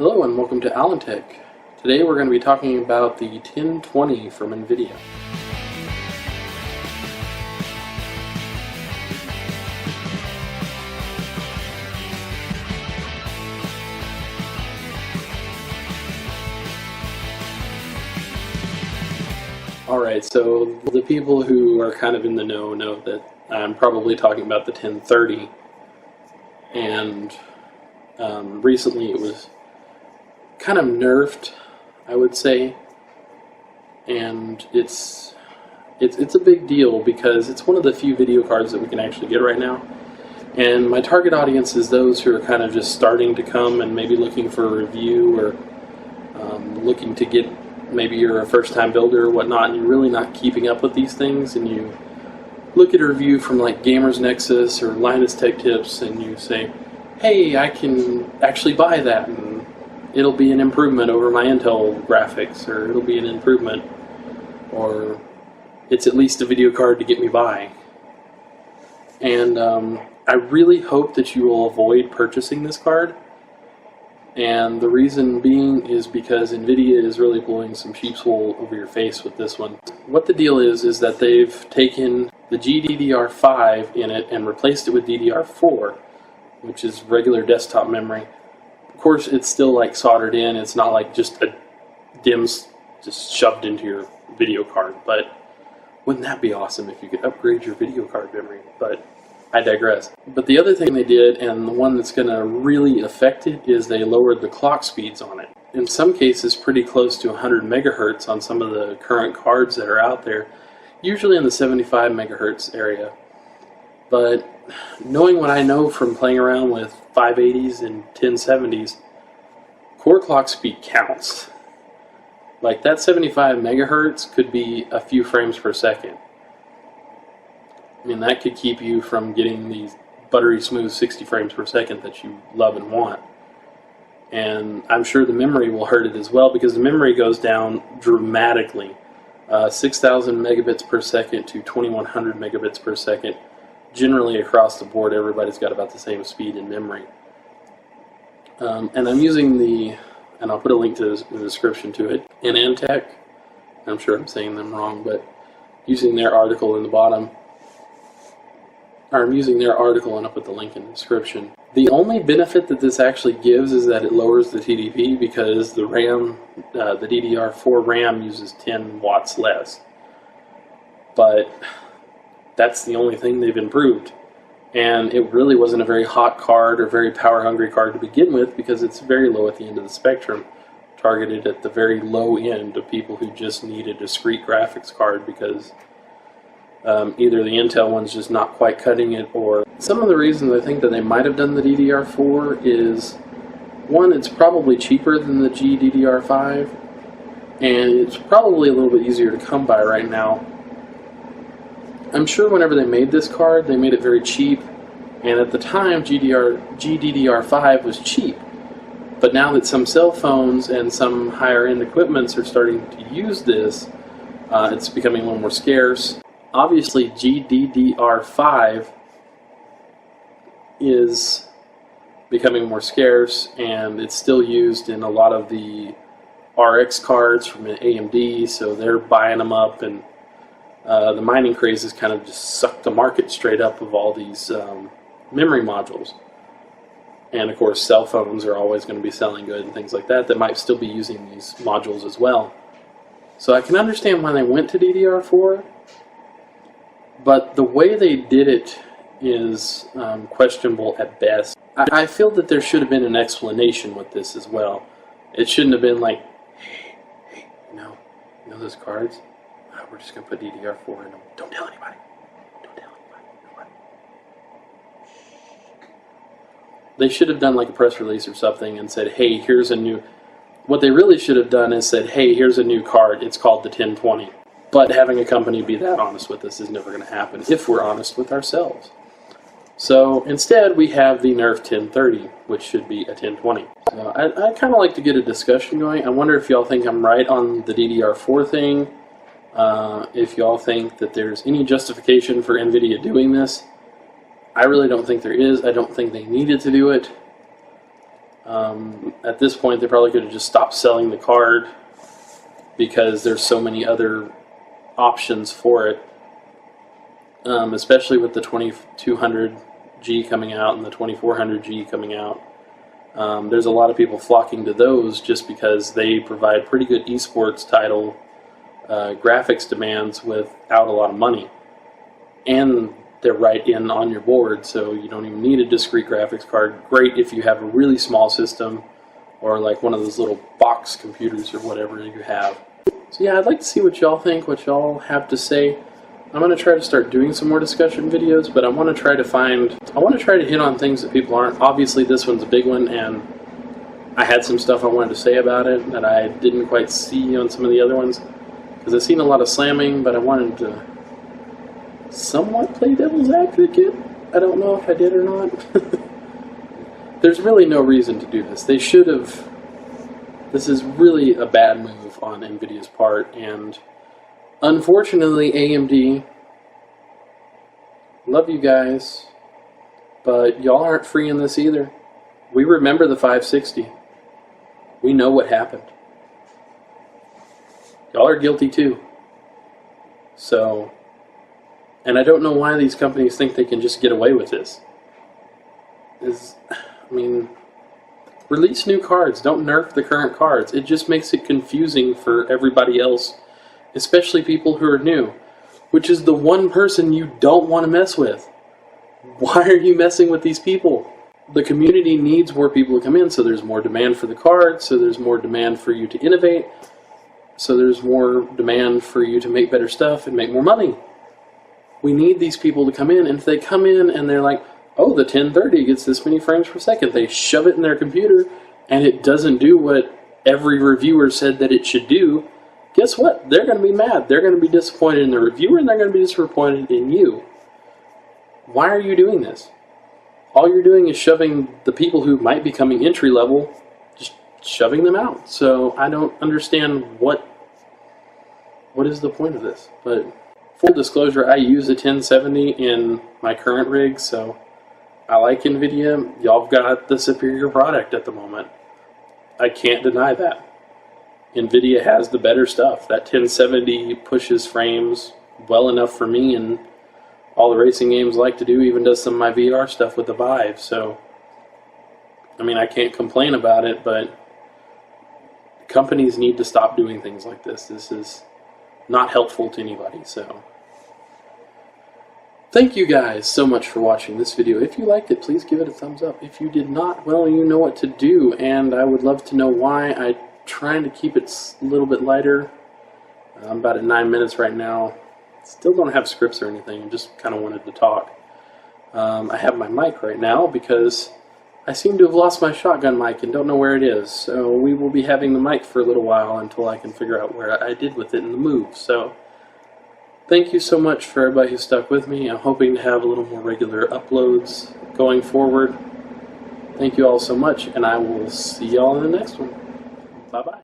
Hello and welcome to Allentech. Today we're going to be talking about the 1020 from Nvidia. Alright, so the people who are kind of in the know that I'm probably talking about the 1030, and recently it was kind of nerfed, I would say, and it's a big deal because it's one of the few video cards that we can actually get right now, and my target audience is those who are kind of just starting to come and maybe looking for a review or looking to get, maybe you're a first-time builder or whatnot and you're really not keeping up with these things, and you look at a review from like Gamers Nexus or Linus Tech Tips and you say, hey, I can actually buy that and it'll be an improvement over my Intel graphics, or it'll be an improvement, or it's at least a video card to get me by. And I really hope that you will avoid purchasing this card, and the reason being is because Nvidia is really blowing some sheep's wool over your face with this one. What the deal is that they've taken the GDDR5 in it and replaced it with DDR4, which is regular desktop memory. Of course, it's still like soldered in. It's not like just a DIMMs just shoved into your video card. But wouldn't that be awesome if you could upgrade your video card memory? But I digress. But the other thing they did, and the one that's going to really affect it, is they lowered the clock speeds on it. In some cases, pretty close to 100 megahertz on some of the current cards that are out there, usually in the 75 megahertz area. But knowing what I know from playing around with 580s and 1070s, core clock speed counts. Like that 75 megahertz could be a few frames per second. I mean, that could keep you from getting these buttery smooth 60 frames per second that you love and want. And I'm sure the memory will hurt it as well, because the memory goes down dramatically. 6,000 megabits per second to 2,100 megabits per second. Generally across the board, everybody's got about the same speed in memory. And I'm using and I'll put a link to the description to it, in Antec. I'm sure I'm saying them wrong, but using their article in the bottom, or I'm using their article and I'll put the link in the description. The only benefit that this actually gives is that it lowers the TDP, because the RAM, the DDR4 RAM uses 10 watts less. But that's the only thing they've improved. And it really wasn't a very hot card or very power-hungry card to begin with, because it's very low at the end of the spectrum, targeted at the very low end of people who just need a discrete graphics card because either the Intel one's just not quite cutting it, or some of the reasons I think that they might have done the DDR4 is, one, it's probably cheaper than the GDDR5, and it's probably a little bit easier to come by right now. I'm sure whenever they made this card, they made it very cheap, and at the time GDDR5 was cheap. But now that some cell phones and some higher-end equipments are starting to use this, it's becoming a little more scarce. Obviously, GDDR5 is becoming more scarce, and it's still used in a lot of the RX cards from AMD, so they're buying them up, and the mining craze has kind of just sucked the market straight up of all these memory modules. And of course, cell phones are always going to be selling good and things like that might still be using these modules as well. So I can understand why they went to DDR4, but the way they did it is questionable at best. I feel that there should have been an explanation with this as well. It shouldn't have been like, hey, you know those cards? We're just going to put DDR4 in them. Don't tell anybody. Don't tell anybody. Nobody. They should have done like a press release or something and said, hey, here's a new... What they really should have done is said, hey, here's a new card. It's called the 1020. But having a company be that honest with us is never going to happen if we're honest with ourselves. So instead, we have the Nerf 1030, which should be a 1020. So I kind of like to get a discussion going. I wonder if y'all think I'm right on the DDR4 thing. If y'all think that there's any justification for Nvidia doing this. I really don't think there is. I don't think they needed to do it. At this point, they probably could have just stopped selling the card because there's so many other options for it, especially with the 2200G coming out and the 2400G coming out. There's a lot of people flocking to those just because they provide pretty good esports title graphics demands without a lot of money. And they're right in on your board, so you don't even need a discrete graphics card. Great if you have a really small system or like one of those little box computers or whatever you have. So yeah, I'd like to see what y'all think, what y'all have to say. I'm going to try to start doing some more discussion videos, but I want to try to hit on things that people aren't. Obviously this one's a big one, and I had some stuff I wanted to say about it that I didn't quite see on some of the other ones, because I've seen a lot of slamming, but I wanted to somewhat play devil's advocate. I don't know if I did or not. There's really no reason to do this. They should have. This is really a bad move on Nvidia's part, and unfortunately AMD, love you guys, but y'all aren't free in this either. We remember the 560. We know what happened. Y'all are guilty too. So, and I don't know why these companies think they can just get away with this. I mean, release new cards. Don't nerf the current cards. It just makes it confusing for everybody else, especially people who are new, which is the one person you don't want to mess with. Why are you messing with these people? The community needs more people to come in, so there's more demand for the cards, so there's more demand for you to innovate, so there's more demand for you to make better stuff and make more money. We need these people to come in, and if they come in and they're like, oh, the 1030 gets this many frames per second, they shove it in their computer, and it doesn't do what every reviewer said that it should do, guess what? They're going to be mad. They're going to be disappointed in the reviewer, and they're going to be disappointed in you. Why are you doing this? All you're doing is shoving the people who might be coming entry level, just shoving them out. So I don't understand what is the point of this. But full disclosure, I use a 1070 in my current rig, so I like Nvidia. Y'all have got the superior product at the moment. I can't deny that. Nvidia has the better stuff. That 1070 pushes frames well enough for me, and all the racing games like to do, even does some of my VR stuff with the Vive. So, I mean, I can't complain about it, but companies need to stop doing things like this. This is not helpful to anybody. So, thank you guys so much for watching this video. If you liked it, please give it a thumbs up. If you did not, well, you know what to do, and I would love to know why. I'm trying to keep it a little bit lighter. I'm about at 9 minutes right now. Still don't have scripts or anything, just kind of wanted to talk. I have my mic right now because I seem to have lost my shotgun mic and don't know where it is. So we will be having the mic for a little while until I can figure out where I did with it in the move. So thank you so much for everybody who stuck with me. I'm hoping to have a little more regular uploads going forward. Thank you all so much, and I will see y'all in the next one. Bye-bye.